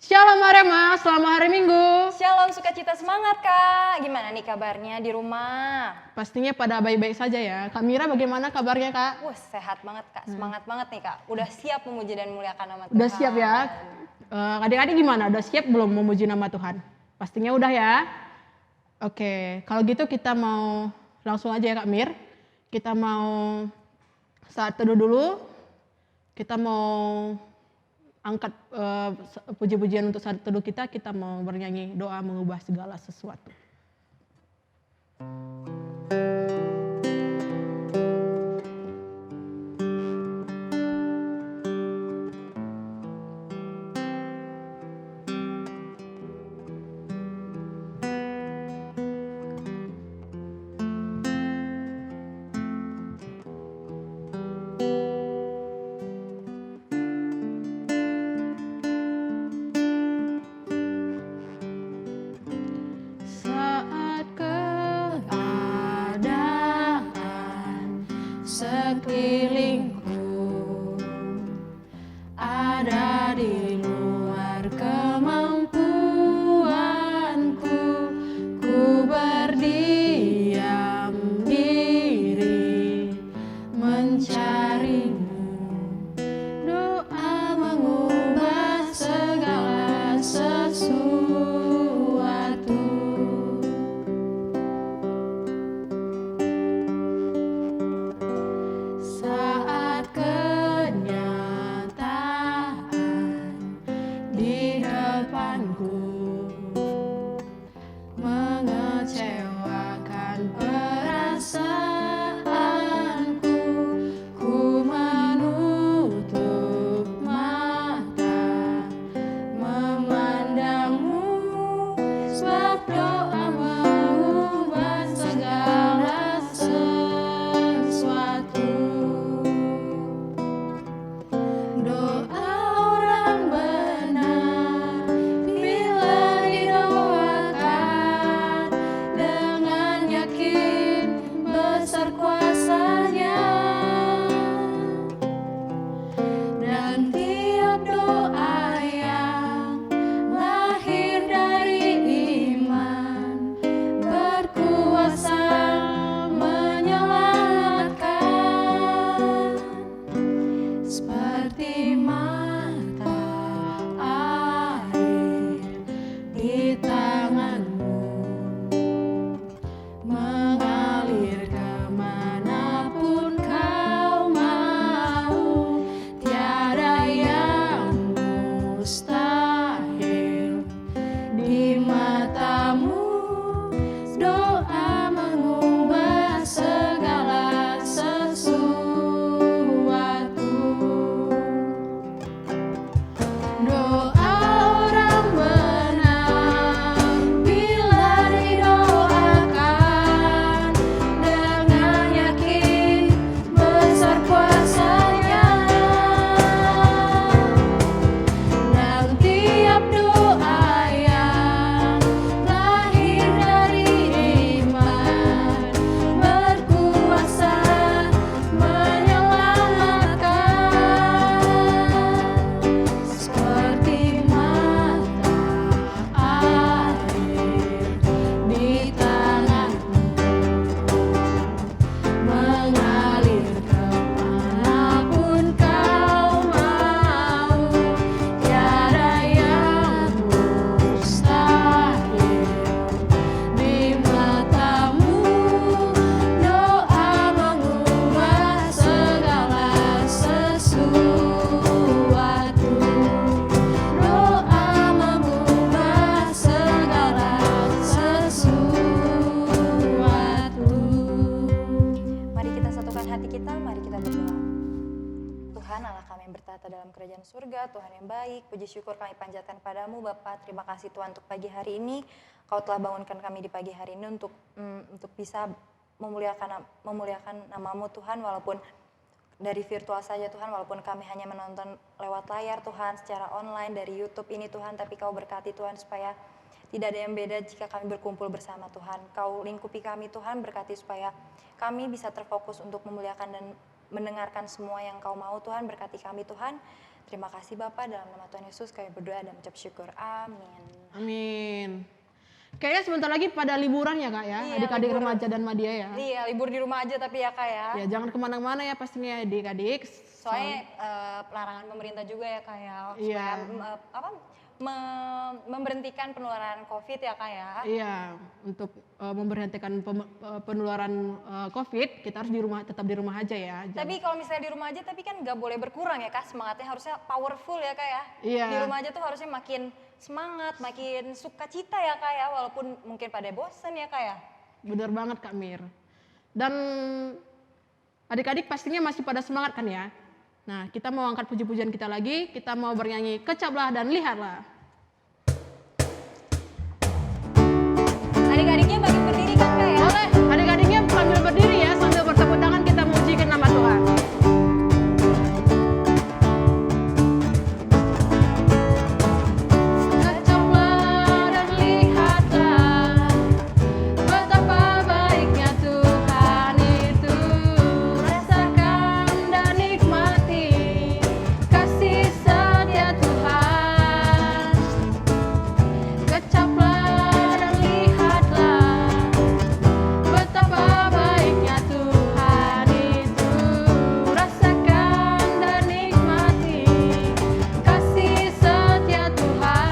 Shalom Arema, selamat hari Minggu. Shalom, sukacita, semangat Kak. Gimana nih kabarnya di rumah? Pastinya pada baik-baik saja ya. Kak Mira bagaimana kabarnya Kak? Wah, sehat banget Kak, semangat banget nih Kak. Udah siap memuji dan memuliakan nama Tuhan. Udah siap ya? Adik-adik gimana? Udah siap belum memuji nama Tuhan? Pastinya udah ya? Oke, kalau gitu kita mau langsung aja ya Kak Mir. Kita mau saat teduh dulu. Kita mau angkat puji-pujian untuk saat teduh kita mau bernyanyi doa mengubah segala sesuatu. Saat keadaan sekelilingku ada di luar kemampuanku, ku berdiam diri mencarimu. Doa mengubah segala sesuatu. Saat kenyataan di depanku mengecewakan perasaanku, ku menutup mata memandangmu, sebab doa mengubah segala sesuatu. Doa orang benar bila didoakan dengan yakin besar kuasanya, dan tiap doa yang lahir dari iman berkuasa menyelamatkan. Seperti mata air di tanganmu, mengalir kemanapun kau mau. Tiada yang mustahil di matamu. Doa mengubah segala sesuatu. Doa orang benar bila didoakan dengan yakin besar kuasanya, dan tiap doa yang lahir dari iman berkuasa menyelamatkan. Seperti mata air di tanganmu, mengalir kemanapun kau mau. Tiada yang mustahil di matamu. Doa mengubah segala sesuatu. Doa mengubah segala sesuatu. Mari kita satukan hati kita, mari kita berdoa. Tuhan Allah kami yang bertata dalam kerajaan surga, Tuhan yang baik, puji syukur kami panjatkan padamu Bapa. Terima kasih Tuhan untuk pagi hari ini. Kau telah bangunkan kami di pagi hari ini untuk bisa memuliakan namamu Tuhan, walaupun dari virtual saja Tuhan, walaupun kami hanya menonton lewat layar Tuhan, secara online dari YouTube ini Tuhan, tapi Kau berkati Tuhan supaya tidak ada yang beda jika kami berkumpul bersama Tuhan. Kau lingkupi kami Tuhan, berkati supaya kami bisa terfokus untuk memuliakan dan mendengarkan semua yang Kau mau Tuhan. Berkati kami Tuhan, Terima kasih Bapak, dalam nama Tuhan Yesus kami berdoa dan mengucap syukur. Amin. Amin. Kayaknya sebentar lagi pada liburan ya Kak ya, Iya, adik-adik libur. remaja dan Madia ya. Iya, libur di rumah aja tapi ya Kak ya. Ya jangan kemana-mana ya pastinya adik-adik. Soalnya pelarangan pemerintah juga ya Kak ya. Iya. Supaya memberhentikan penularan COVID ya Kak ya. Iya, untuk memberhentikan penularan COVID, kita harus tetap di rumah aja ya. Tapi kalau misalnya di rumah aja, tapi kan nggak boleh berkurang ya Kak, semangatnya harusnya powerful ya Kak ya. Iya. Di rumah aja tuh harusnya makin semangat, makin sukacita ya Kak ya, walaupun mungkin pada bosen ya Kak ya. Bener banget Kak Mir. Dan adik-adik pastinya masih pada semangat kan ya. Nah, kita mau angkat puji-pujian kita lagi, kita mau bernyanyi Kecaplah dan Lihatlah. Adik-adiknya bagi berdiri kan Kak ya? Boleh, adik-adiknya sambil berdiri ya, sambil bertepuk tangan kita mujikan nama Tuhan. Kecaplah dan lihatlah betapa baiknya Tuhan itu. Rasakan dan nikmati kasih setia Tuhan. Kecaplah dan lihatlah betapa baiknya Tuhan itu. Rasakan dan nikmati kasih setia Tuhan.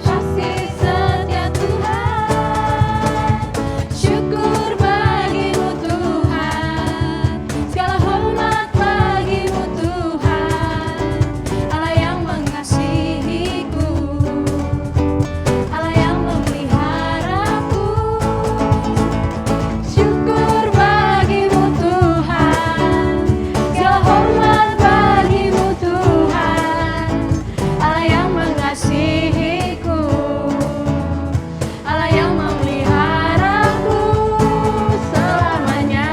Kasih setia Tuhan. Syukur bagimu Tuhan. Segala hormat bagimu Tuhan. Allah yang mengasihiku, Allah yang memeliharaku. Syukur bagimu Tuhan. Segala hormat bagimu Tuhan. Allah yang mengasihiku, Allah yang memeliharaku selamanya.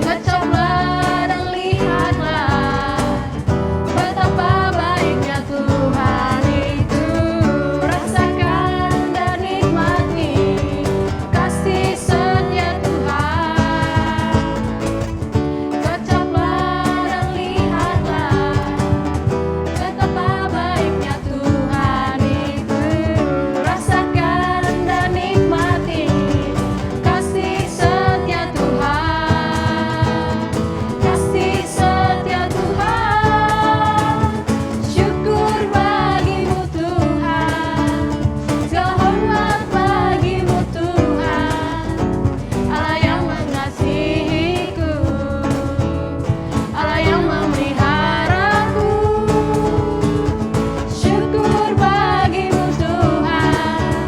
Kecaplah dan lihatlah betapa baiknya Tuhan itu. Rasakan dan nikmati kasih setia Tuhan. Kecaplah dan lihatlah betapa baiknya Tuhan itu. Rasakan dan nikmati kasih setia Tuhan. Kasih setia Tuhan. Syukur bagimu Tuhan. Segala hormat bagimu Tuhan. Allah yang mengasihiku, Allah yang memeliharaku. Syukur bagimu Tuhan.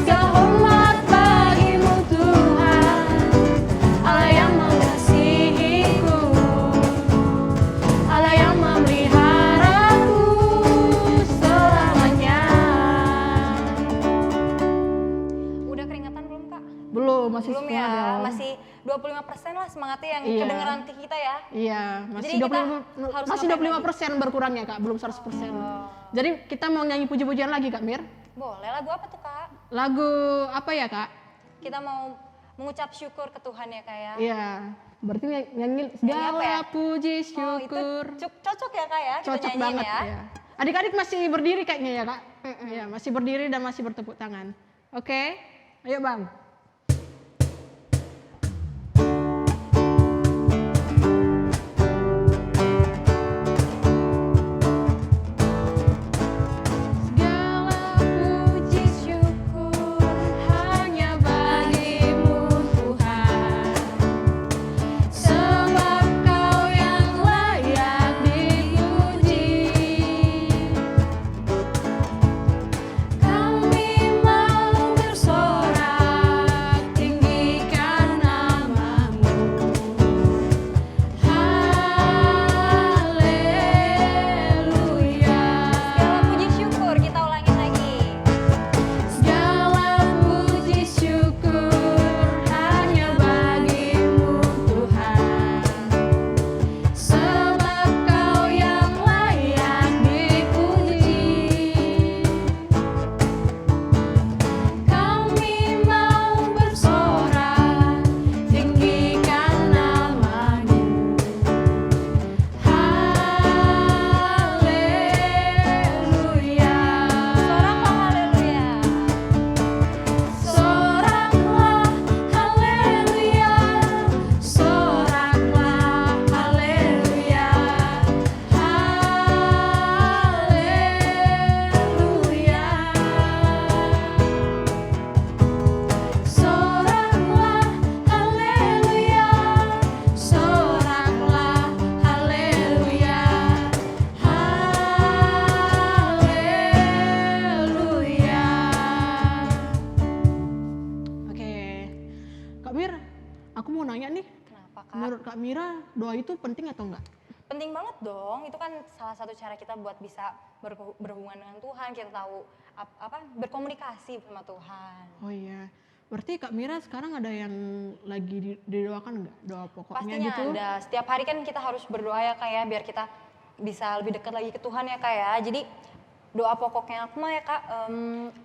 Segala hormat bagimu Tuhan. Allah yang mengasihiku, Allah yang memeliharaku selamanya. Udah keringatan belum Kak? Belum, masih Belum semangat ya, ya. masih 25% lah semangatnya yang Iya. kedengeran di kita ya. Iya, masih Jadi kita 25, harus masih ngapain 25% berkurangnya Kak, belum 100%. Jadi kita mau nyanyi puji-pujian lagi Kak Mir. Boleh, lagu apa tuh Kak? Lagu apa ya Kak? Kita mau mengucap syukur ke Tuhan ya Kak ya. Iya, berarti nyanyi apa segala ya? puji Oh, itu syukur. cocok ya Kak ya, kita Cocok nyanyiin banget ya. ya. Adik-adik masih berdiri kayaknya ya Kak? Iya, masih berdiri dan masih bertepuk tangan. Oke, ayo Bang. Segala puji syukur hanya bagimu Tuhan, sebab Kau yang layak dipuji. Kami mau bersorak Mir, aku mau nanya nih, Kenapa Kak? menurut Kak Mira doa itu penting atau enggak? Penting banget dong, itu kan salah satu cara kita buat bisa berhubungan dengan Tuhan, kita tahu berkomunikasi sama Tuhan. Oh iya, berarti Kak Mira sekarang ada yang lagi didoakan enggak? Doa pokoknya Pastinya gitu? ada, setiap hari kan kita harus berdoa ya Kak ya, biar kita bisa lebih dekat lagi ke Tuhan ya Kak ya. Jadi doa pokoknya aku mah ya Kak,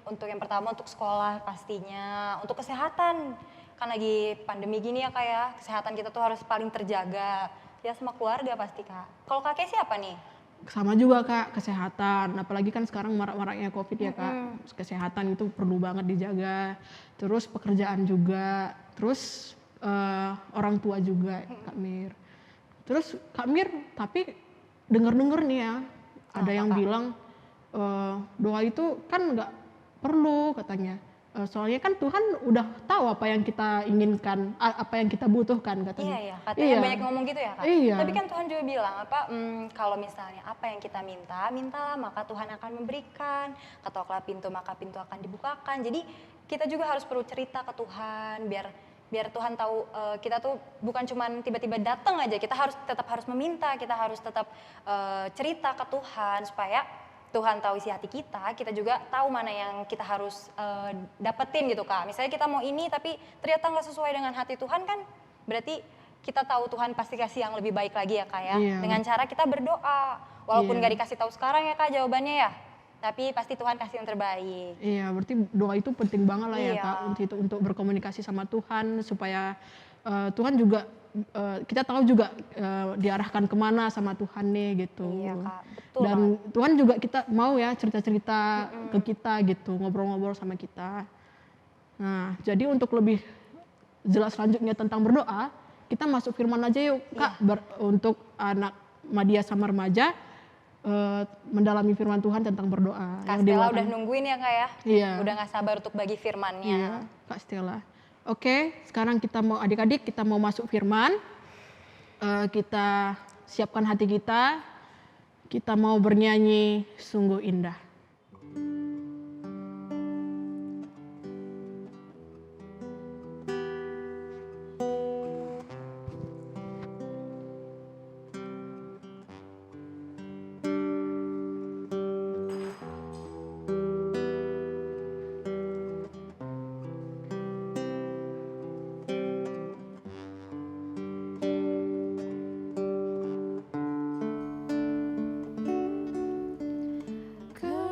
untuk yang pertama untuk sekolah pastinya, untuk kesehatan. Kan lagi pandemi gini ya Kak ya, kesehatan kita tuh harus paling terjaga. Ya sama keluarga pasti Kak. Kalau kakek siapa nih? Sama juga Kak, kesehatan. Apalagi kan sekarang marak-maraknya COVID ya Kak. Kesehatan itu perlu banget dijaga. Terus pekerjaan juga. Terus orang tua juga Kak Mir. Terus Kak Mir, tapi denger-denger nih ya, ada yang Kak? bilang doa itu kan nggak perlu katanya. Soalnya kan Tuhan udah tahu apa yang kita inginkan, apa yang kita butuhkan katanya. Iya ya, katanya banyak ngomong gitu ya Kak. Iya. Tapi kan Tuhan juga bilang kalau misalnya apa yang kita minta, mintalah maka Tuhan akan memberikan. Ketoklah pintu maka pintu akan dibukakan. Jadi kita juga harus perlu cerita ke Tuhan biar Tuhan tahu kita tuh bukan cuma tiba-tiba datang aja, kita tetap harus meminta, kita harus tetap cerita ke Tuhan supaya Tuhan tahu isi hati kita juga tahu mana yang kita harus dapetin gitu Kak. Misalnya kita mau ini tapi ternyata nggak sesuai dengan hati Tuhan kan, berarti kita tahu Tuhan pasti kasih yang lebih baik lagi ya Kak ya. Iya. Dengan cara kita berdoa, walaupun Iya. nggak dikasih tahu sekarang ya Kak jawabannya ya, tapi pasti Tuhan kasih yang terbaik. Iya, berarti doa itu penting banget lah ya Iya. Kak, untuk berkomunikasi sama Tuhan supaya Tuhan juga kita tahu juga diarahkan kemana sama Tuhan nih gitu. Iya Kak, betul Dan banget. Tuhan juga kita mau ya cerita-cerita ke kita gitu, ngobrol-ngobrol sama kita. Nah, jadi untuk lebih jelas selanjutnya tentang berdoa, kita masuk firman aja yuk Kak, untuk anak Madia sama remaja mendalami firman Tuhan tentang berdoa. Kak yang Stella dibawakan. udah nungguin ya Kak ya? Iya. Udah gak sabar untuk bagi firmannya. Iya, Kak Stella. Oke, sekarang kita mau adik-adik kita mau masuk firman. Kita siapkan hati kita. Kita mau bernyanyi sungguh indah. Kau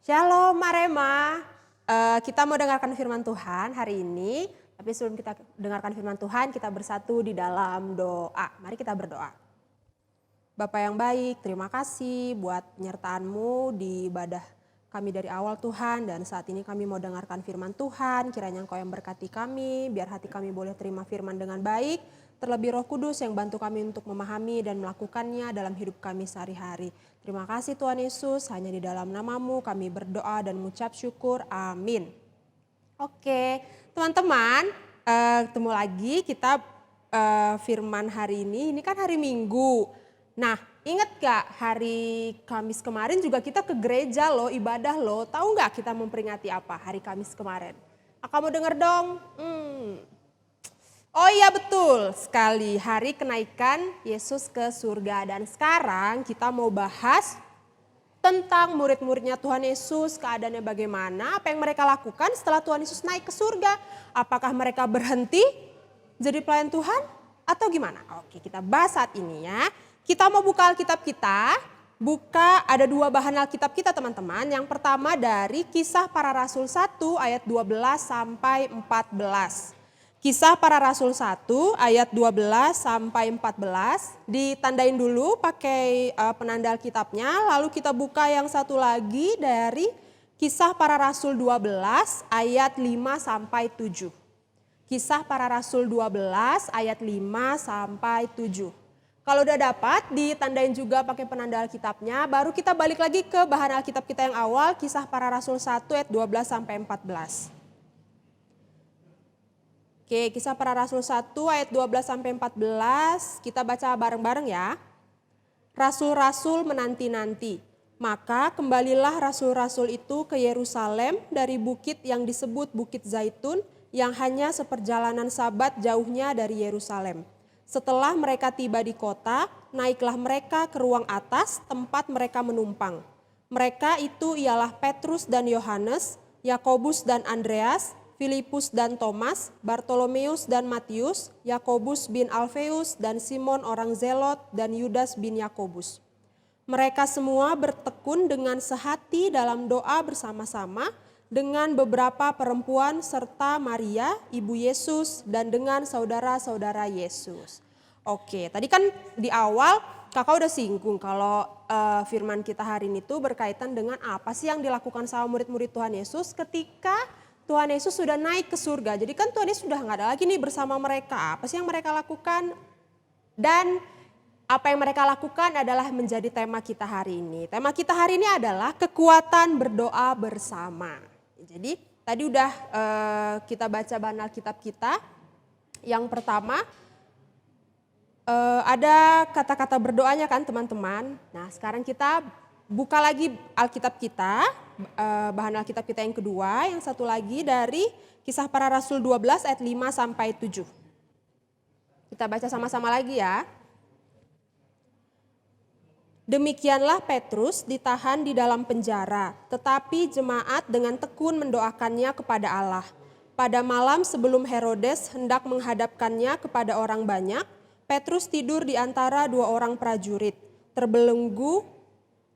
Shalom Marema, kita mau dengarkan firman Tuhan hari ini. Tapi sebelum kita dengarkan firman Tuhan, kita bersatu di dalam doa. Mari kita berdoa. Bapa yang baik, terima kasih buat penyertaan-Mu di ibadah kami dari awal Tuhan. Dan saat ini kami mau dengarkan firman Tuhan, kiranya Engkau yang berkati kami, biar hati kami boleh terima firman dengan baik. Terlebih Roh Kudus yang bantu kami untuk memahami dan melakukannya dalam hidup kami sehari-hari. Terima kasih Tuhan Yesus, hanya di dalam nama-Mu kami berdoa dan mengucap syukur. Amin. Oke, teman-teman, ketemu lagi kita firman hari ini kan hari Minggu. Nah, ingat gak hari Kamis kemarin juga kita ke gereja loh, ibadah loh. Tahu gak kita memperingati apa hari Kamis kemarin? Kamu denger dong? Oh iya betul sekali, hari kenaikan Yesus ke surga. Dan sekarang kita mau bahas tentang murid-muridnya Tuhan Yesus, keadaannya bagaimana, apa yang mereka lakukan setelah Tuhan Yesus naik ke surga. Apakah mereka berhenti jadi pelayan Tuhan atau gimana? Oke, kita bahas saat ini ya. Kita mau buka Alkitab kita, ada 2 bahan Alkitab kita teman-teman. Yang pertama dari Kisah Para Rasul 1 ayat 12 sampai 14. Kisah Para Rasul 1 ayat 12 sampai 14. Ditandain dulu pakai penanda Alkitabnya. Lalu kita buka yang satu lagi dari Kisah Para Rasul 12 ayat 5 sampai 7. Kisah Para Rasul 12 ayat 5 sampai 7. Kalau udah dapat ditandain juga pakai penanda Alkitabnya. Baru kita balik lagi ke bahan Alkitab kita yang awal. Kisah Para Rasul 1 ayat 12 sampai 14. Oke, Kisah Para Rasul 1 ayat 12 sampai 14, kita baca bareng-bareng ya. Rasul-rasul menanti-nanti. Maka kembalilah rasul-rasul itu ke Yerusalem dari bukit yang disebut Bukit Zaitun yang hanya seperjalanan Sabat jauhnya dari Yerusalem. Setelah mereka tiba di kota, naiklah mereka ke ruang atas tempat mereka menumpang. Mereka itu ialah Petrus dan Yohanes, Yakobus dan Andreas, Filipus dan Thomas, Bartolomeus dan Matius, Yakobus bin Alfeus dan Simon orang Zelot dan Yudas bin Yakobus. Mereka semua bertekun dengan sehati dalam doa bersama-sama dengan beberapa perempuan serta Maria, ibu Yesus dan dengan saudara-saudara Yesus. Oke, tadi kan di awal kakak udah singgung kalau firman kita hari ini tuh berkaitan dengan apa sih yang dilakukan sama murid-murid Tuhan Yesus ketika Tuhan Yesus sudah naik ke surga. Jadi kan Tuhan Yesus sudah nggak ada lagi nih bersama mereka. Apa sih yang mereka lakukan? Dan apa yang mereka lakukan adalah menjadi tema kita hari ini. Tema kita hari ini adalah kekuatan berdoa bersama. Jadi tadi udah kita baca bahan Alkitab kita. Yang pertama ada kata-kata berdoanya kan teman-teman. Nah sekarang kita buka lagi Alkitab kita, bahan Alkitab kita yang kedua, yang satu lagi dari Kisah Para Rasul 12 ayat 5 sampai 7. Kita baca sama-sama lagi ya. Demikianlah Petrus ditahan di dalam penjara, tetapi jemaat dengan tekun mendoakannya kepada Allah. Pada malam sebelum Herodes hendak menghadapkannya kepada orang banyak, Petrus tidur di antara 2 orang prajurit, terbelenggu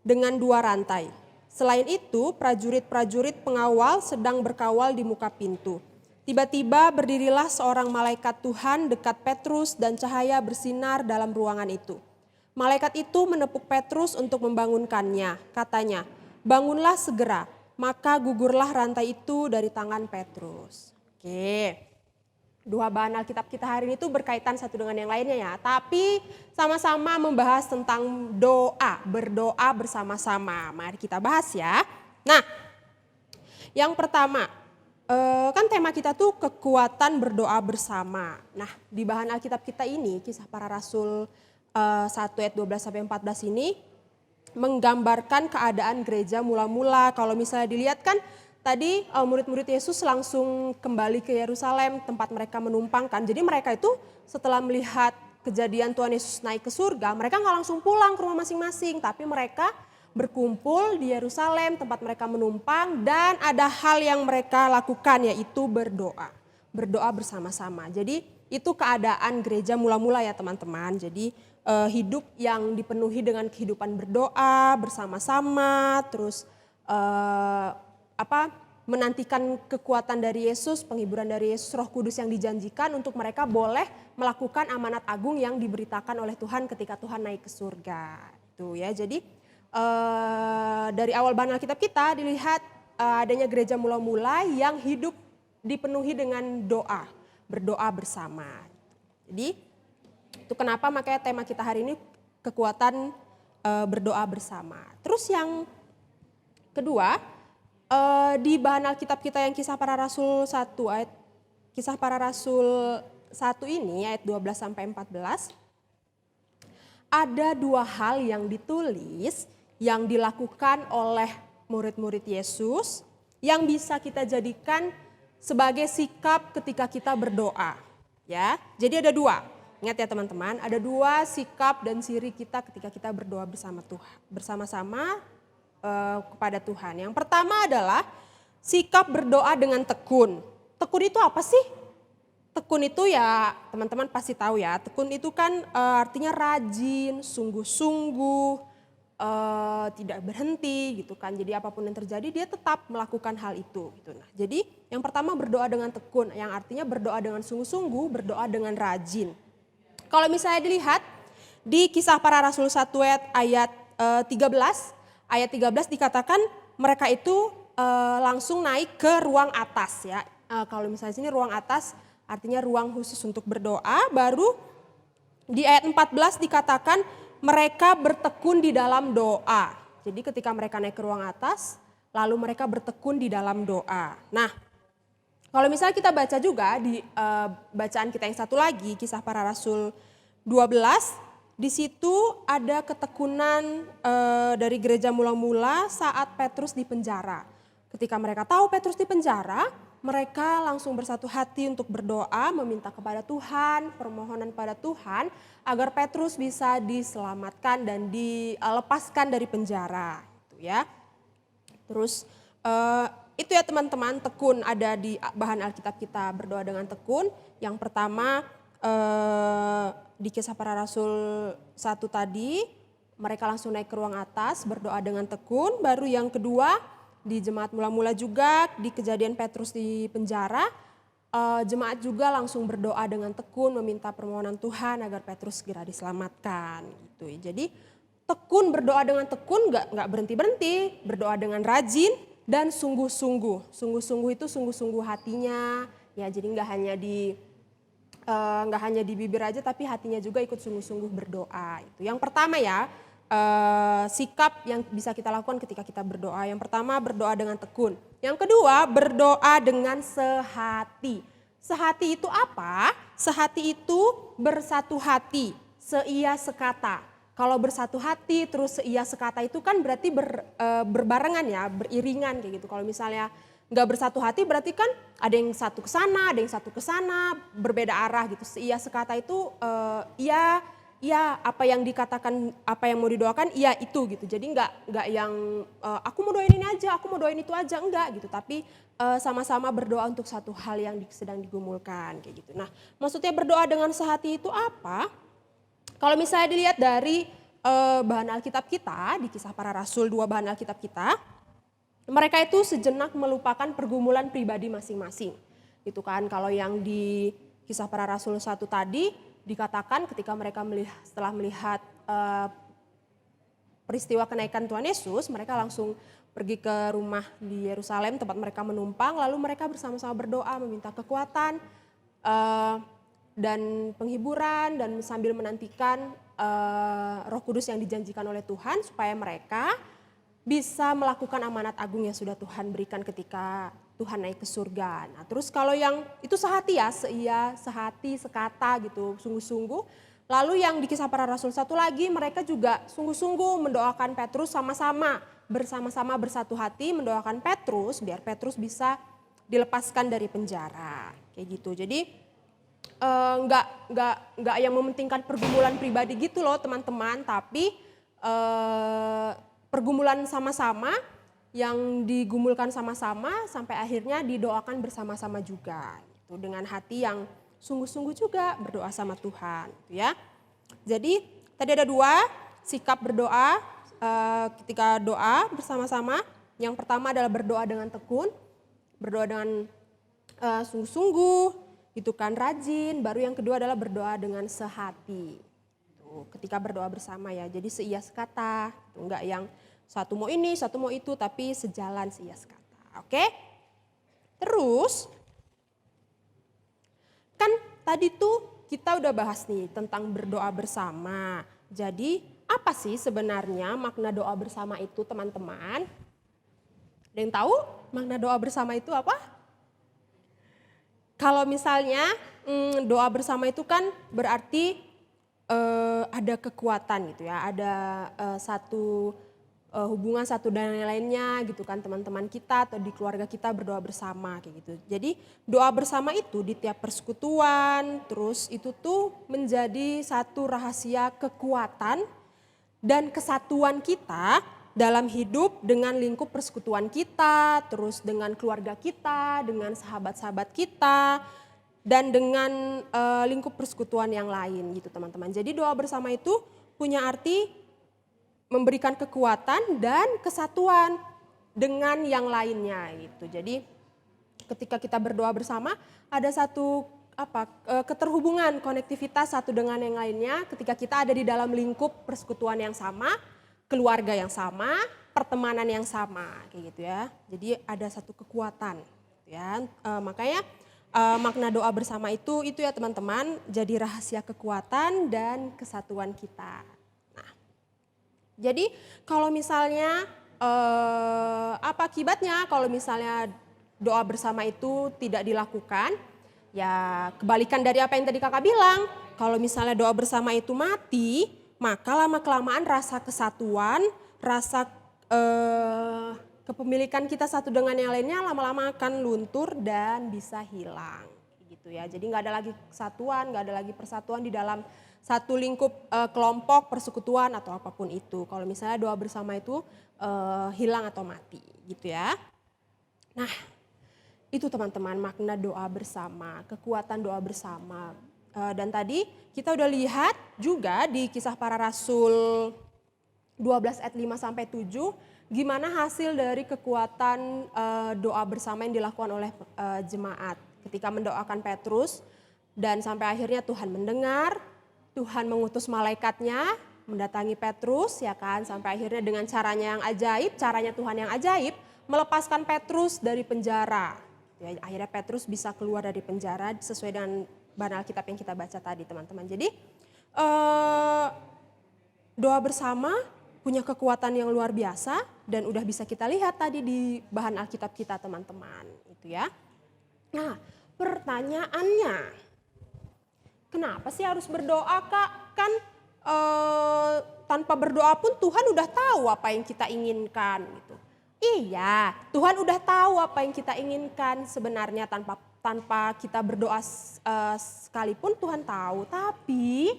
dengan 2 rantai. Selain itu, prajurit-prajurit pengawal sedang berkawal di muka pintu. Tiba-tiba berdirilah seorang malaikat Tuhan dekat Petrus dan cahaya bersinar dalam ruangan itu. Malaikat itu menepuk Petrus untuk membangunkannya. Katanya, "Bangunlah segera." Maka gugurlah rantai itu dari tangan Petrus. Oke. 2 bahan Alkitab kita hari ini tuh berkaitan satu dengan yang lainnya ya. Tapi sama-sama membahas tentang doa, berdoa bersama-sama. Mari kita bahas ya. Nah, yang pertama, kan tema kita tuh kekuatan berdoa bersama. Nah, di bahan Alkitab kita ini, Kisah Para Rasul 1 ayat 12 sampai 14 ini menggambarkan keadaan gereja mula-mula. Kalau misalnya dilihat kan tadi murid-murid Yesus langsung kembali ke Yerusalem tempat mereka menumpang kan. Jadi mereka itu setelah melihat kejadian Tuhan Yesus naik ke surga, mereka nggak langsung pulang ke rumah masing-masing, tapi mereka berkumpul di Yerusalem tempat mereka menumpang dan ada hal yang mereka lakukan yaitu berdoa. Berdoa bersama-sama. Jadi itu keadaan gereja mula-mula ya teman-teman. Jadi hidup yang dipenuhi dengan kehidupan berdoa bersama-sama, terus menantikan kekuatan dari Yesus, penghiburan dari Yesus, Roh Kudus yang dijanjikan untuk mereka boleh melakukan amanat agung yang diberitakan oleh Tuhan ketika Tuhan naik ke surga. Itu ya. Jadi dari awal bahan Alkitab kita dilihat adanya gereja mula-mula yang hidup dipenuhi dengan doa, berdoa bersama. Jadi itu kenapa makanya tema kita hari ini kekuatan berdoa bersama. Terus yang kedua, di bahan Alkitab kita yang Kisah Para Rasul 1 ayat Kisah Para Rasul 1 ini ayat 12 sampai 14 ada dua hal yang ditulis yang dilakukan oleh murid-murid Yesus yang bisa kita jadikan sebagai sikap ketika kita berdoa, ya. Jadi ada dua. Ingat ya teman-teman, ada dua sikap dan ciri kita ketika kita berdoa bersama Tuhan, bersama-sama kepada Tuhan. Yang pertama adalah sikap berdoa dengan tekun. Tekun itu apa sih? Tekun itu ya teman-teman pasti tahu ya. Tekun itu kan artinya rajin, sungguh-sungguh, tidak berhenti gitu kan. Jadi apapun yang terjadi dia tetap melakukan hal itu. Gitu. Nah, jadi yang pertama berdoa dengan tekun, yang artinya berdoa dengan sungguh-sungguh, berdoa dengan rajin. Kalau misalnya dilihat di Kisah Para Rasul 1 ayat 13. Ayat 13 dikatakan mereka itu langsung naik ke ruang atas ya. Kalau misalnya sini ruang atas artinya ruang khusus untuk berdoa. Baru di ayat 14 dikatakan mereka bertekun di dalam doa. Jadi ketika mereka naik ke ruang atas lalu mereka bertekun di dalam doa. Nah kalau misalnya kita baca juga di bacaan kita yang satu lagi Kisah Para Rasul 12. Di situ ada ketekunan dari gereja mula-mula saat Petrus di penjara. Ketika mereka tahu Petrus di penjara, mereka langsung bersatu hati untuk berdoa, meminta kepada Tuhan, permohonan pada Tuhan agar Petrus bisa diselamatkan dan dilepaskan dari penjara. Itu ya. Terus itu ya teman-teman, tekun ada di bahan Alkitab kita, berdoa dengan tekun. Yang pertama di Kisah Para Rasul 1 tadi, mereka langsung naik ke ruang atas, berdoa dengan tekun. Baru yang kedua, di jemaat mula-mula juga, di kejadian Petrus di penjara, jemaat juga langsung berdoa dengan tekun, meminta permohonan Tuhan agar Petrus segera diselamatkan. Gitu. Jadi tekun, berdoa dengan tekun nggak berhenti-berhenti, berdoa dengan rajin dan sungguh-sungguh. Sungguh-sungguh itu sungguh-sungguh hatinya, ya jadi nggak hanya di bibir aja tapi hatinya juga ikut sungguh-sungguh berdoa. Itu yang pertama ya, sikap yang bisa kita lakukan ketika kita berdoa. Yang pertama berdoa dengan tekun. Yang kedua berdoa dengan sehati. Sehati itu apa? Sehati itu bersatu hati, seia sekata. Kalau bersatu hati terus seia sekata itu kan berarti berbarengan ya, beriringan kayak gitu. Kalau misalnya nggak bersatu hati berarti kan ada yang satu ke sana, ada yang satu ke sana, berbeda arah gitu. Seia sekata itu iya apa yang dikatakan, apa yang mau didoakan, iya itu gitu. Jadi nggak yang aku mau doain ini aja, aku mau doain itu aja, enggak gitu. Tapi sama-sama berdoa untuk satu hal yang sedang digumulkan kayak gitu. Nah, maksudnya berdoa dengan sehati itu apa? Kalau misalnya dilihat dari bahan Alkitab kita di Kisah Para Rasul 2 bahan Alkitab kita, mereka itu sejenak melupakan pergumulan pribadi masing-masing. Gitu kan, kalau yang di Kisah Para Rasul 1 tadi dikatakan ketika mereka setelah melihat peristiwa kenaikan Tuhan Yesus, mereka langsung pergi ke rumah di Yerusalem tempat mereka menumpang, lalu mereka bersama-sama berdoa meminta kekuatan dan penghiburan dan sambil menantikan Roh Kudus yang dijanjikan oleh Tuhan supaya mereka bisa melakukan amanat agung yang sudah Tuhan berikan ketika Tuhan naik ke surga. Nah, terus kalau yang itu sehati ya, seia, sehati, sekata gitu, sungguh-sungguh. Lalu yang di Kisah Para Rasul 1 lagi, mereka juga sungguh-sungguh mendoakan Petrus bersama-sama bersatu hati mendoakan Petrus biar Petrus bisa dilepaskan dari penjara. Kayak gitu. Jadi nggak yang mementingkan pergumulan pribadi gitu loh teman-teman, tapi pergumulan sama-sama yang digumulkan sama-sama sampai akhirnya didoakan bersama-sama juga gitu, dengan hati yang sungguh-sungguh juga berdoa sama Tuhan gitu ya. Jadi tadi ada dua sikap berdoa ketika doa bersama-sama. Yang pertama adalah berdoa dengan tekun, berdoa dengan sungguh-sungguh, gitu kan, rajin. Baru yang kedua adalah berdoa dengan sehati. Tuh, ketika berdoa bersama ya, jadi seias kata, enggak yang satu mau ini, satu mau itu, tapi sejalan seias kata. Oke? Terus, kan tadi tuh kita udah bahas nih tentang berdoa bersama. Jadi apa sih sebenarnya makna doa bersama itu, teman-teman? Ada yang tahu makna doa bersama itu apa? Kalau misalnya doa bersama itu kan berarti ada kekuatan gitu ya, ada satu hubungan satu dan yang lainnya gitu kan, teman-teman kita atau di keluarga kita berdoa bersama kayak gitu. Jadi doa bersama itu di tiap persekutuan, terus itu tuh menjadi satu rahasia kekuatan dan kesatuan kita dalam hidup dengan lingkup persekutuan kita, terus dengan keluarga kita, dengan sahabat-sahabat kita, dan dengan lingkup persekutuan yang lain gitu teman-teman. Jadi doa bersama itu punya arti memberikan kekuatan dan kesatuan dengan yang lainnya gitu. Jadi ketika kita berdoa bersama ada satu keterhubungan, konektivitas satu dengan yang lainnya ketika kita ada di dalam lingkup persekutuan yang sama, keluarga yang sama, pertemanan yang sama kayak gitu ya. Jadi ada satu kekuatan ya. Makanya makna doa bersama itu ya teman-teman, jadi rahasia kekuatan dan kesatuan kita. Jadi kalau misalnya apa akibatnya kalau misalnya doa bersama itu tidak dilakukan, ya kebalikan dari apa yang tadi kakak bilang. Kalau misalnya doa bersama itu mati, maka lama-kelamaan rasa kesatuan, rasa kepemilikan kita satu dengan yang lainnya lama-lama akan luntur dan bisa hilang. Gitu ya. Jadi nggak ada lagi kesatuan, nggak ada lagi persatuan di dalam satu lingkup kelompok, persekutuan atau apapun itu. Kalau misalnya doa bersama itu hilang atau mati gitu ya. Nah itu teman-teman makna doa bersama, kekuatan doa bersama. Dan tadi kita udah lihat juga di Kisah Para Rasul 12 ayat 5-7 gimana hasil dari kekuatan doa bersama yang dilakukan oleh jemaat. Ketika mendoakan Petrus dan sampai akhirnya Tuhan mendengar, Tuhan mengutus malaikatnya mendatangi Petrus ya kan, sampai akhirnya dengan caranya yang ajaib, caranya Tuhan yang ajaib melepaskan Petrus dari penjara. Ya, akhirnya Petrus bisa keluar dari penjara sesuai dengan bahan Alkitab yang kita baca tadi teman-teman. Jadi doa bersama punya kekuatan yang luar biasa dan udah bisa kita lihat tadi di bahan Alkitab kita teman-teman itu ya. Nah pertanyaannya, kenapa sih harus berdoa kak? Kan tanpa berdoa pun Tuhan udah tahu apa yang kita inginkan gitu. Iya, Tuhan udah tahu apa yang kita inginkan sebenarnya tanpa kita berdoa sekalipun Tuhan tahu. Tapi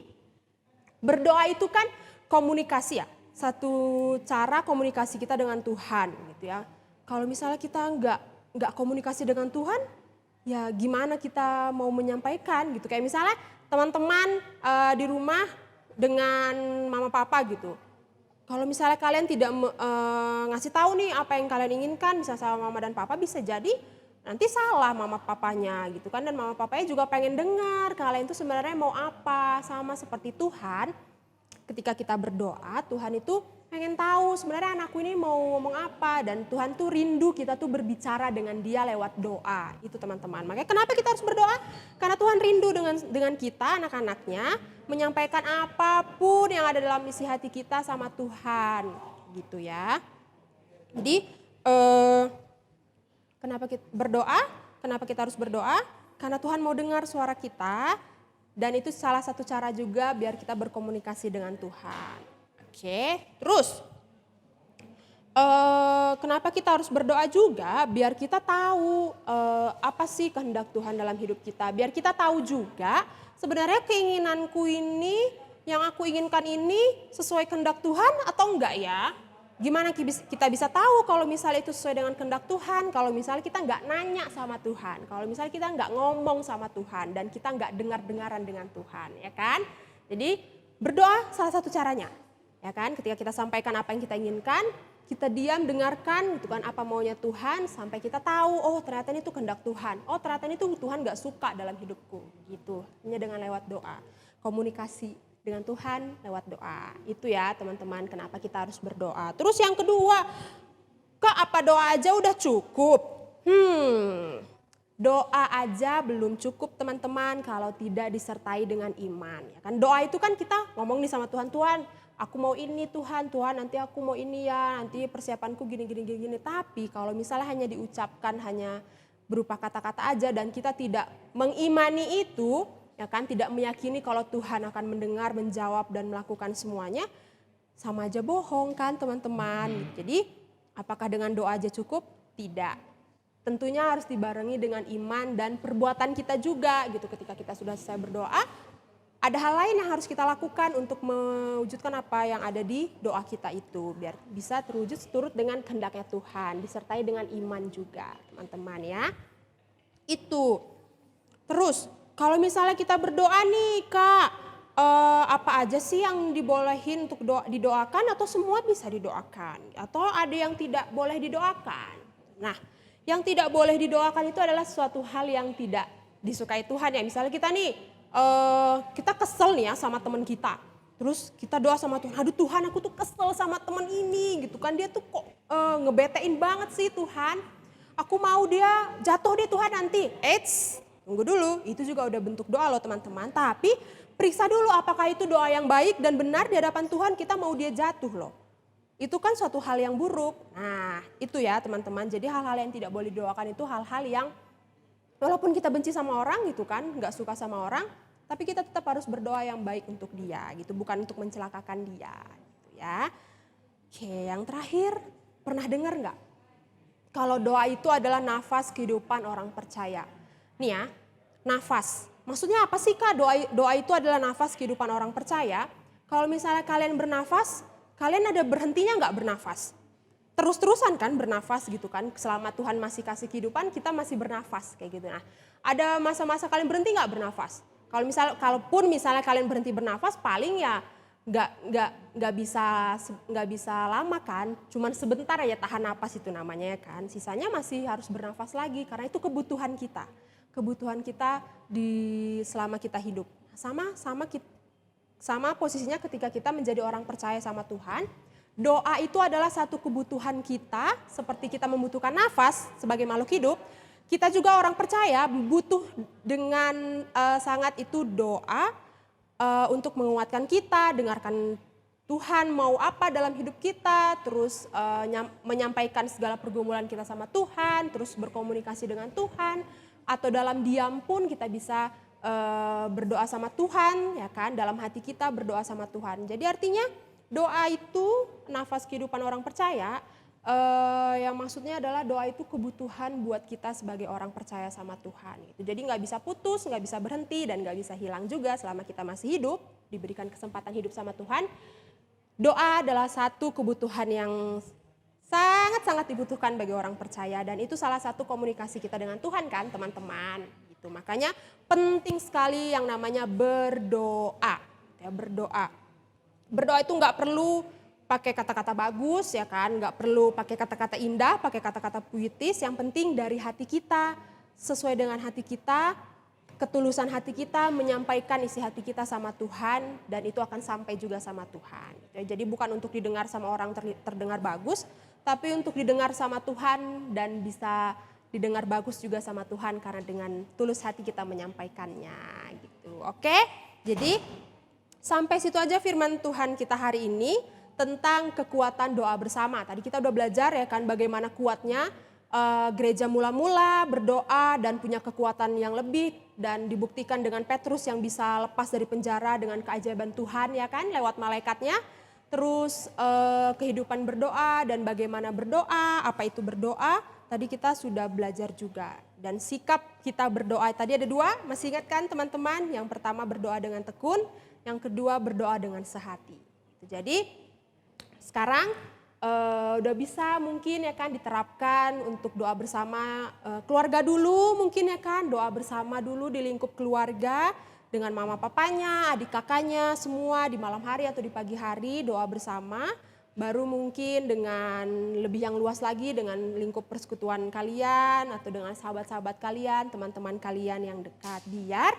berdoa itu kan komunikasi ya, satu cara komunikasi kita dengan Tuhan gitu ya. Kalau misalnya kita nggak komunikasi dengan Tuhan, ya gimana kita mau menyampaikan gitu. Kayak misalnya teman-teman di rumah dengan mama papa gitu. Kalau misalnya kalian tidak ngasih tahu nih apa yang kalian inginkan, bisa sama mama dan papa, bisa jadi nanti salah mama papanya gitu kan. Dan mama papanya juga pengen dengar kalian itu sebenarnya mau apa. Sama seperti Tuhan, ketika kita berdoa Tuhan itu pengen tahu sebenarnya anakku ini mau ngomong apa. Dan Tuhan tuh rindu kita tuh berbicara dengan dia lewat doa. Itu teman-teman. Makanya kenapa kita harus berdoa? Karena Tuhan rindu dengan kita anak-anaknya menyampaikan apapun yang ada dalam isi hati kita sama Tuhan. Gitu ya. Jadi kenapa kita berdoa? Kenapa kita harus berdoa? Karena Tuhan mau dengar suara kita. Dan itu salah satu cara juga biar kita berkomunikasi dengan Tuhan. Oke, terus kenapa kita harus berdoa juga? Biar kita tahu apa sih kehendak Tuhan dalam hidup kita. Biar kita tahu juga sebenarnya keinginanku ini, yang aku inginkan ini sesuai kehendak Tuhan atau enggak ya? Gimana kita bisa tahu kalau misalnya itu sesuai dengan kehendak Tuhan, kalau misalnya kita nggak nanya sama Tuhan, kalau misalnya kita nggak ngomong sama Tuhan, dan kita nggak dengar-dengaran dengan Tuhan, ya kan? Jadi berdoa salah satu caranya, ya kan? Ketika kita sampaikan apa yang kita inginkan, kita diam dengarkan gitu kan apa maunya Tuhan sampai kita tahu oh ternyata ini tuh kehendak Tuhan. Oh ternyata ini tuh Tuhan gak suka dalam hidupku gitu. Hanya dengan lewat doa. Komunikasi dengan Tuhan lewat doa. Itu ya teman-teman kenapa kita harus berdoa. Terus yang kedua, Kak apa doa aja udah cukup? Doa aja belum cukup teman-teman kalau tidak disertai dengan iman. Ya kan? Doa itu kan kita ngomong nih sama Tuhan, Tuhan aku mau ini Tuhan nanti aku mau ini ya, nanti persiapanku gini. Tapi kalau misalnya hanya diucapkan hanya berupa kata-kata aja dan kita tidak mengimani itu, ya kan tidak meyakini kalau Tuhan akan mendengar, menjawab dan melakukan semuanya, sama aja bohong kan teman-teman. Jadi apakah dengan doa aja cukup? Tidak. Tentunya harus dibarengi dengan iman dan perbuatan kita juga gitu. Ketika kita sudah selesai berdoa, ada hal lain yang harus kita lakukan untuk mewujudkan apa yang ada di doa kita itu. Biar bisa terwujud seturut dengan kehendaknya Tuhan, disertai dengan iman juga teman-teman ya. Itu. Terus kalau misalnya kita berdoa nih Kak, apa aja sih yang dibolehin untuk didoakan atau semua bisa didoakan? Atau ada yang tidak boleh didoakan? Nah, yang tidak boleh didoakan itu adalah suatu hal yang tidak disukai Tuhan ya. Misalnya kita nih, kita kesel nih ya sama teman kita. Terus kita doa sama Tuhan, aduh Tuhan aku tuh kesel sama teman ini gitu kan. Dia tuh kok ngebetein banget sih Tuhan. Aku mau dia jatuh deh Tuhan nanti. Eits, tunggu dulu, itu juga udah bentuk doa loh teman-teman. Tapi periksa dulu apakah itu doa yang baik dan benar di hadapan Tuhan kita mau dia jatuh loh. Itu kan suatu hal yang buruk. Nah itu ya teman-teman, jadi hal-hal yang tidak boleh didoakan itu hal-hal yang walaupun kita benci sama orang gitu kan, gak suka sama orang, tapi kita tetap harus berdoa yang baik untuk dia gitu, bukan untuk mencelakakan dia gitu ya. Oke, yang terakhir, pernah dengar gak? Kalau doa itu adalah nafas kehidupan orang percaya. Nih ya, nafas. Maksudnya apa sih Kak? Doa itu adalah nafas kehidupan orang percaya. Kalau misalnya kalian bernafas, kalian ada berhentinya nggak bernafas? Terus-terusan kan bernafas gitu kan. Selama Tuhan masih kasih kehidupan, kita masih bernafas kayak gitu. Nah, ada masa-masa kalian berhenti nggak bernafas? Kalaupun misalnya kalian berhenti bernafas, paling ya nggak bisa lama kan. Cuman sebentar aja tahan napas itu namanya ya kan. Sisanya masih harus bernafas lagi karena itu kebutuhan kita. Kebutuhan kita selama kita hidup. Sama posisinya ketika kita menjadi orang percaya sama Tuhan, doa itu adalah satu kebutuhan kita, seperti kita membutuhkan nafas sebagai makhluk hidup, kita juga orang percaya butuh dengan sangat itu doa untuk menguatkan kita, dengarkan Tuhan mau apa dalam hidup kita, terus menyampaikan segala pergumulan kita sama Tuhan, terus berkomunikasi dengan Tuhan, atau dalam diam pun kita bisa berdoa sama Tuhan, ya kan? Dalam hati kita berdoa sama Tuhan. Jadi artinya doa itu nafas kehidupan orang percaya. Yang maksudnya adalah doa itu kebutuhan buat kita sebagai orang percaya sama Tuhan. Gitu. Jadi nggak bisa putus, nggak bisa berhenti, dan nggak bisa hilang juga selama kita masih hidup, diberikan kesempatan hidup sama Tuhan. Doa adalah satu kebutuhan yang sangat-sangat dibutuhkan bagi orang percaya, dan itu salah satu komunikasi kita dengan Tuhan kan teman-teman. Gitu. Makanya penting sekali yang namanya berdoa. Ya, berdoa itu nggak perlu pakai kata-kata bagus ya kan, nggak perlu pakai kata-kata indah, pakai kata-kata puitis. Yang penting dari hati kita, sesuai dengan hati kita, ketulusan hati kita menyampaikan isi hati kita sama Tuhan, dan itu akan sampai juga sama Tuhan. Jadi bukan untuk didengar sama orang terdengar bagus, tapi untuk didengar sama Tuhan dan bisa didengar bagus juga sama Tuhan karena dengan tulus hati kita menyampaikannya gitu. Oke? Jadi sampai situ aja firman Tuhan kita hari ini tentang kekuatan doa bersama. Tadi kita udah belajar ya kan bagaimana kuatnya gereja mula-mula berdoa dan punya kekuatan yang lebih, dan dibuktikan dengan Petrus yang bisa lepas dari penjara dengan keajaiban Tuhan ya kan lewat malaikatnya. Terus kehidupan berdoa dan bagaimana berdoa, apa itu berdoa, tadi kita sudah belajar juga. Dan sikap kita berdoa tadi ada dua, masih ingat kan teman-teman? Yang pertama berdoa dengan tekun, yang kedua berdoa dengan sehati. Jadi sekarang udah bisa mungkin ya kan diterapkan untuk doa bersama keluarga dulu mungkin ya kan, doa bersama dulu di lingkup keluarga dengan mama papanya, adik kakaknya semua di malam hari atau di pagi hari doa bersama. Baru mungkin dengan lebih yang luas lagi dengan lingkup persekutuan kalian atau dengan sahabat-sahabat kalian, teman-teman kalian yang dekat. Biar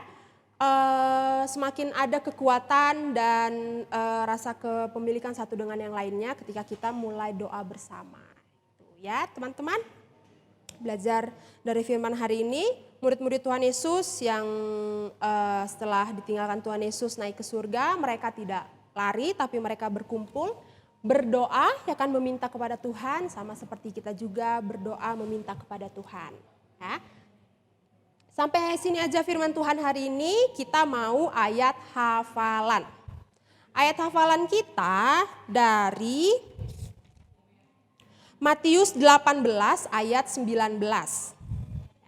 semakin ada kekuatan dan rasa kepemilikan satu dengan yang lainnya ketika kita mulai doa bersama. Tuh ya teman-teman, belajar dari firman hari ini, murid-murid Tuhan Yesus yang setelah ditinggalkan Tuhan Yesus naik ke surga, mereka tidak lari tapi mereka berkumpul, berdoa, ya kan, meminta kepada Tuhan, sama seperti kita juga berdoa meminta kepada Tuhan. Ya. Sampai sini aja firman Tuhan hari ini, kita mau ayat hafalan. Ayat hafalan kita dari Matius 18 ayat 19.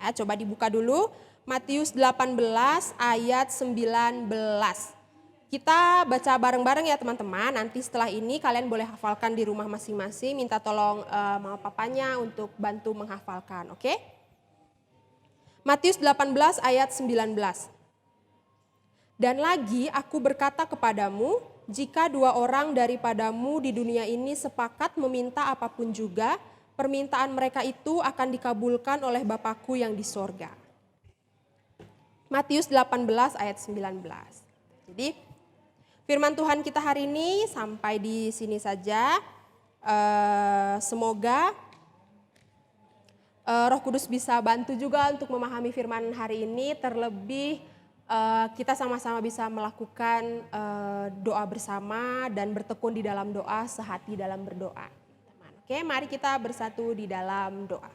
Ya, coba dibuka dulu, Matius 18 ayat 19. Kita baca bareng-bareng ya teman-teman, nanti setelah ini kalian boleh hafalkan di rumah masing-masing, minta tolong mama papanya untuk bantu menghafalkan, oke? Matius 18 ayat 19. Dan lagi aku berkata kepadamu, jika 2 orang daripadamu di dunia ini sepakat meminta apapun juga, permintaan mereka itu akan dikabulkan oleh Bapakku yang di sorga. Matius 18 ayat 19. Jadi firman Tuhan kita hari ini sampai di sini saja. Semoga Roh Kudus bisa bantu juga untuk memahami firman hari ini. Terlebih kita sama-sama bisa melakukan doa bersama dan bertekun di dalam doa, sehati dalam berdoa. Oke, mari kita bersatu di dalam doa.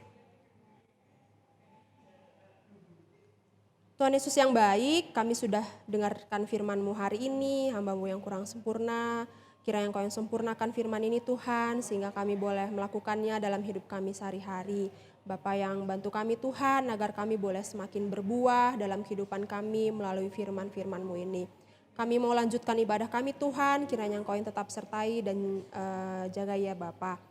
Tuhan Yesus yang baik, kami sudah dengarkan firman-Mu hari ini, hamba-Mu yang kurang sempurna, kiranya Engkau yang sempurnakan firman ini Tuhan, sehingga kami boleh melakukannya dalam hidup kami sehari-hari. Bapa yang bantu kami Tuhan, agar kami boleh semakin berbuah dalam kehidupan kami melalui firman-firman-Mu ini. Kami mau lanjutkan ibadah kami Tuhan, kiranya Engkau yang tetap sertai dan jaga ya Bapa.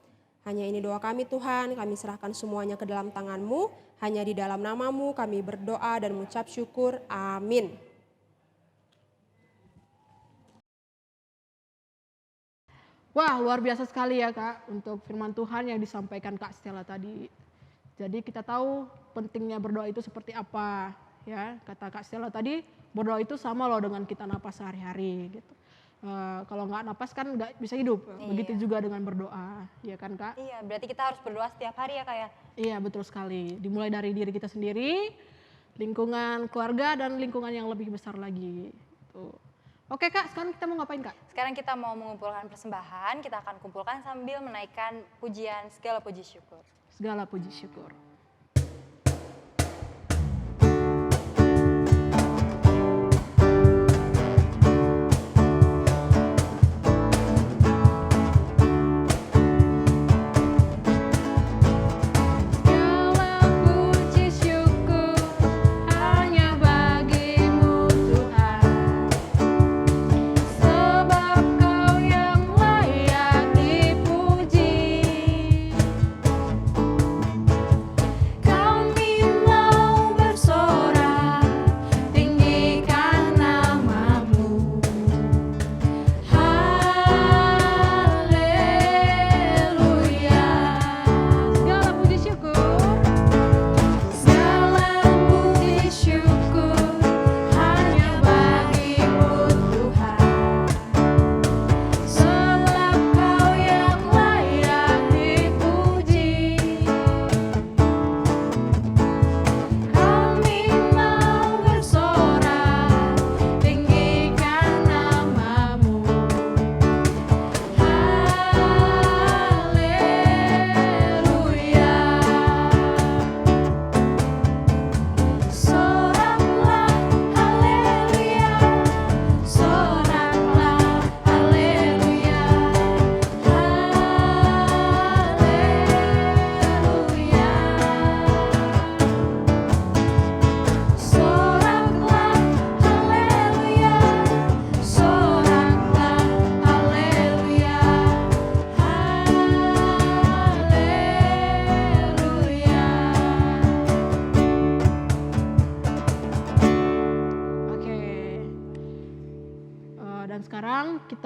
Hanya ini doa kami Tuhan, kami serahkan semuanya ke dalam tangan-Mu. Hanya di dalam nama-Mu kami berdoa dan mengucap syukur. Amin. Wah, luar biasa sekali ya Kak untuk firman Tuhan yang disampaikan Kak Stella tadi. Jadi kita tahu pentingnya berdoa itu seperti apa. Ya, kata Kak Stella tadi, berdoa itu sama loh dengan kita napas sehari-hari gitu. Kalau nggak napas kan nggak bisa hidup. Iya. Begitu juga dengan berdoa, ya kan Kak? Iya, berarti kita harus berdoa setiap hari ya Kak ya? Iya, betul sekali. Dimulai dari diri kita sendiri, lingkungan keluarga, dan lingkungan yang lebih besar lagi. Tuh. Oke Kak, sekarang kita mau ngapain Kak? Sekarang kita mau mengumpulkan persembahan, kita akan kumpulkan sambil menaikkan pujian segala puji syukur. Segala puji syukur.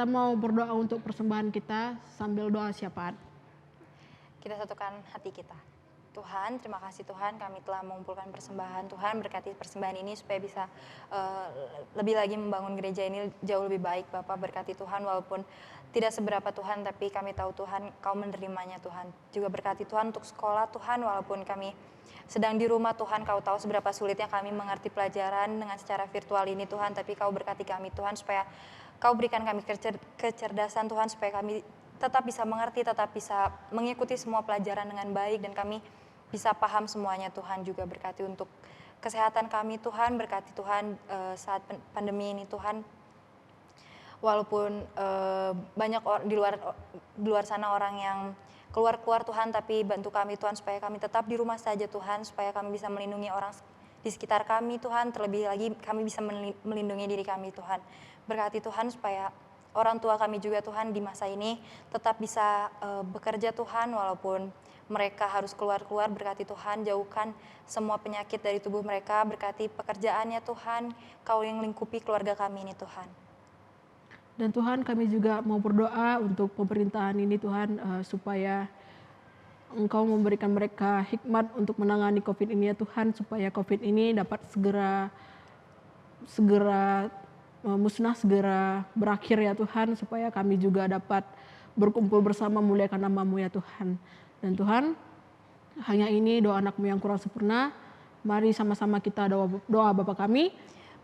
kita mau berdoa untuk persembahan kita sambil doa syafaat. Kita satukan hati kita. Tuhan, terima kasih Tuhan, kami telah mengumpulkan persembahan. Tuhan, berkati persembahan ini supaya bisa lebih lagi membangun gereja ini jauh lebih baik. Bapak, berkati Tuhan, walaupun tidak seberapa Tuhan, tapi kami tahu Tuhan, Kau menerimanya Tuhan. Juga berkati Tuhan untuk sekolah Tuhan, walaupun kami sedang di rumah Tuhan, Kau tahu seberapa sulitnya kami mengerti pelajaran dengan secara virtual ini Tuhan, tapi Kau berkati kami Tuhan, supaya Kau berikan kami kecerdasan Tuhan, supaya kami tetap bisa mengerti, tetap bisa mengikuti semua pelajaran dengan baik, dan kami bisa paham semuanya Tuhan. Juga berkati untuk kesehatan kami Tuhan, berkati Tuhan saat pandemi ini Tuhan. Walaupun banyak di luar sana orang yang keluar Tuhan, tapi bantu kami Tuhan supaya kami tetap di rumah saja Tuhan, supaya kami bisa melindungi orang di sekitar kami Tuhan, terlebih lagi kami bisa melindungi diri kami Tuhan. Berkati Tuhan supaya orang tua kami juga Tuhan di masa ini tetap bisa bekerja Tuhan, walaupun mereka harus keluar, berkati Tuhan, jauhkan semua penyakit dari tubuh mereka, berkati pekerjaannya Tuhan, Kau yang lingkupi keluarga kami ini Tuhan. Dan Tuhan, kami juga mau berdoa untuk pemerintahan ini Tuhan, supaya Engkau memberikan mereka hikmat untuk menangani COVID ini ya Tuhan, supaya COVID ini dapat segera musnah, segera berakhir ya Tuhan, supaya kami juga dapat berkumpul bersama muliakan nama-Mu ya Tuhan. Dan Tuhan, hanya ini doa anak-Mu yang kurang sempurna. Mari sama-sama kita doa Bapa kami.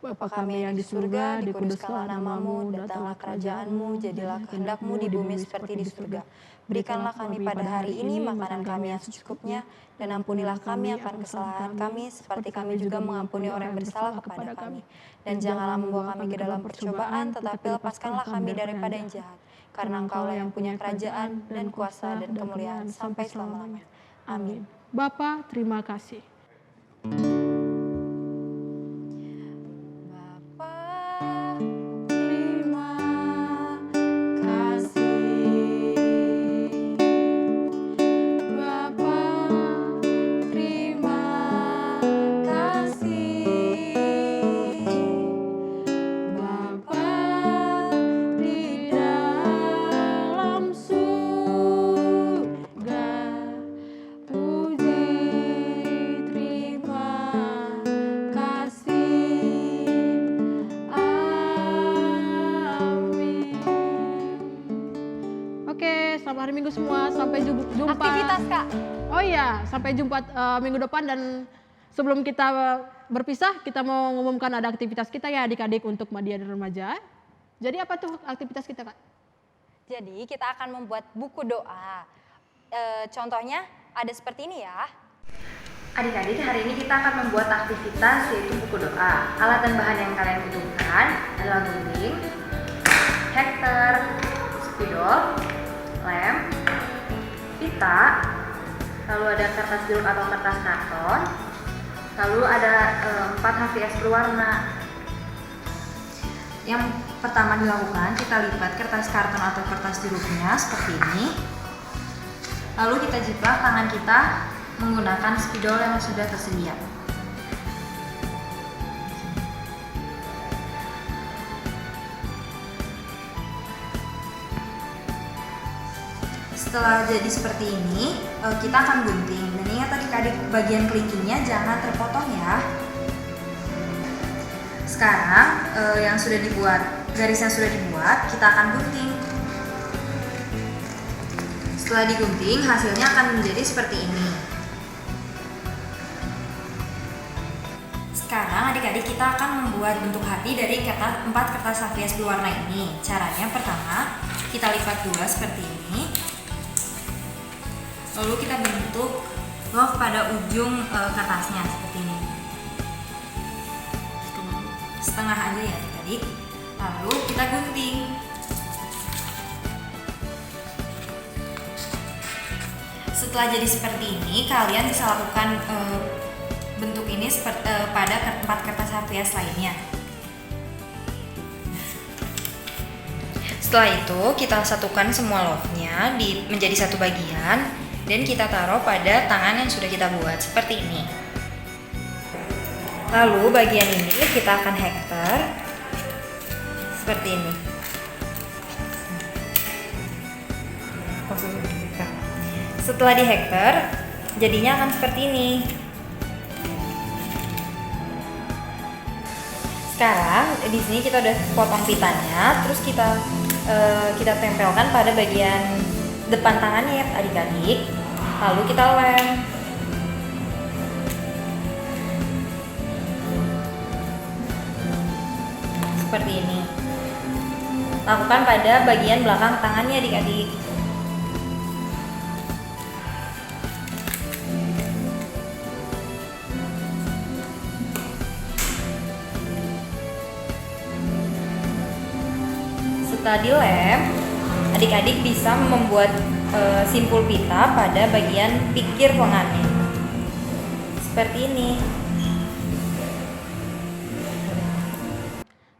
Bapa kami yang di surga, dikuduskanlah nama-Mu, datanglah kerajaan-Mu, jadilah kehendak-Mu di bumi seperti di surga. Berikanlah kami pada hari ini makanan kami yang secukupnya, dan ampunilah kami akan kesalahan kami, seperti kami juga mengampuni orang yang bersalah kepada kami. Dan janganlah membawa kami ke dalam percobaan, tetapi lepaskanlah kami daripada yang jahat. Karena Engkaulah yang punya kerajaan dan kuasa dan kemuliaan sampai selama-lamanya. Amin. Bapa, terima kasih. Selamat hari Minggu semua, sampai jumpa. Aktivitas Kak. Oh iya, sampai jumpa minggu depan. Dan sebelum kita berpisah, kita mau ngumumkan ada aktivitas kita ya adik-adik untuk Madya dan Remaja. Jadi apa tuh aktivitas kita Kak? Jadi kita akan membuat buku doa. Contohnya ada seperti ini ya. Adik-adik, hari ini kita akan membuat aktivitas yaitu buku doa. Alat dan bahan yang kalian butuhkan adalah gunting, hektar, spidol, lem, pita, lalu ada kertas jeruk atau kertas karton, lalu ada 4 HVS berwarna. Yang pertama dilakukan, kita lipat kertas karton atau kertas jeruknya seperti ini. Lalu kita jiplak tangan kita menggunakan spidol yang sudah tersedia. Setelah jadi seperti ini, kita akan gunting. Dan ingat adik-adik, bagian kelingkingnya jangan terpotong ya. Sekarang yang sudah dibuat, garis yang sudah dibuat, kita akan gunting. Setelah digunting, hasilnya akan menjadi seperti ini. Sekarang adik-adik kita akan membuat bentuk hati dari 4 kertas HVS berwarna ini. Caranya pertama, kita lipat 2 seperti ini. Lalu kita bentuk love pada ujung kertasnya seperti ini. Setengah aja ya adik-adik. Lalu kita gunting. Setelah jadi seperti ini, kalian bisa lakukan bentuk ini pada 4 kertas HVS lainnya. Setelah itu kita satukan semua love-nya menjadi satu bagian dan kita taruh pada tangan yang sudah kita buat seperti ini. Lalu bagian ini kita akan hektar seperti ini. Setelah di hektar, jadinya akan seperti ini. Sekarang di sini kita udah potong pitanya, terus kita tempelkan pada bagian depan tangannya ya adik-adik. Lalu kita lem. Seperti ini. Lakukan pada bagian belakang tangannya adik-adik. Setelah dilem, adik-adik bisa membuat simpul pita pada bagian pikir lengannya. Seperti ini.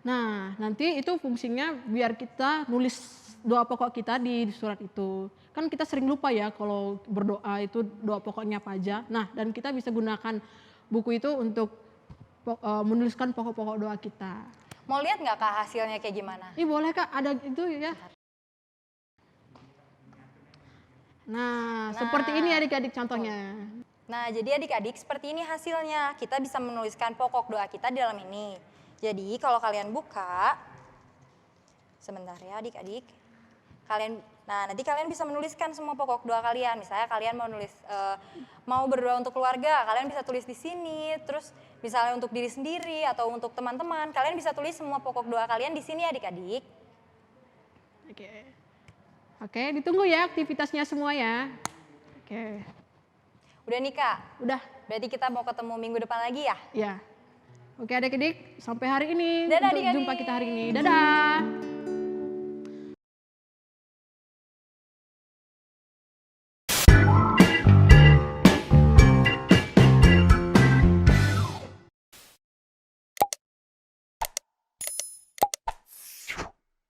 Nah, nanti itu fungsinya biar kita nulis doa pokok kita di surat itu. Kan kita sering lupa ya kalau berdoa itu doa pokoknya apa aja. Nah, dan kita bisa gunakan buku itu untuk menuliskan pokok-pokok doa kita. Mau lihat nggak Kak hasilnya kayak gimana? Ih boleh Kak, ada itu ya. Nah, seperti ini adik-adik contohnya. Nah, jadi adik-adik seperti ini hasilnya. Kita bisa menuliskan pokok doa kita di dalam ini. Jadi kalau kalian buka, sebentar ya adik-adik. Nanti kalian bisa menuliskan semua pokok doa kalian. Misalnya kalian mau nulis, mau berdoa untuk keluarga, kalian bisa tulis di sini. Terus misalnya untuk diri sendiri atau untuk teman-teman, kalian bisa tulis semua pokok doa kalian di sini adik-adik. Oke, ditunggu ya aktivitasnya semua ya. Oke. Udah nih Kak? Udah. Berarti kita mau ketemu minggu depan lagi ya? Ya. Oke adik-adik, sampai hari ini. Dadah untuk adik-adik. jumpa kita hari ini. Dadah.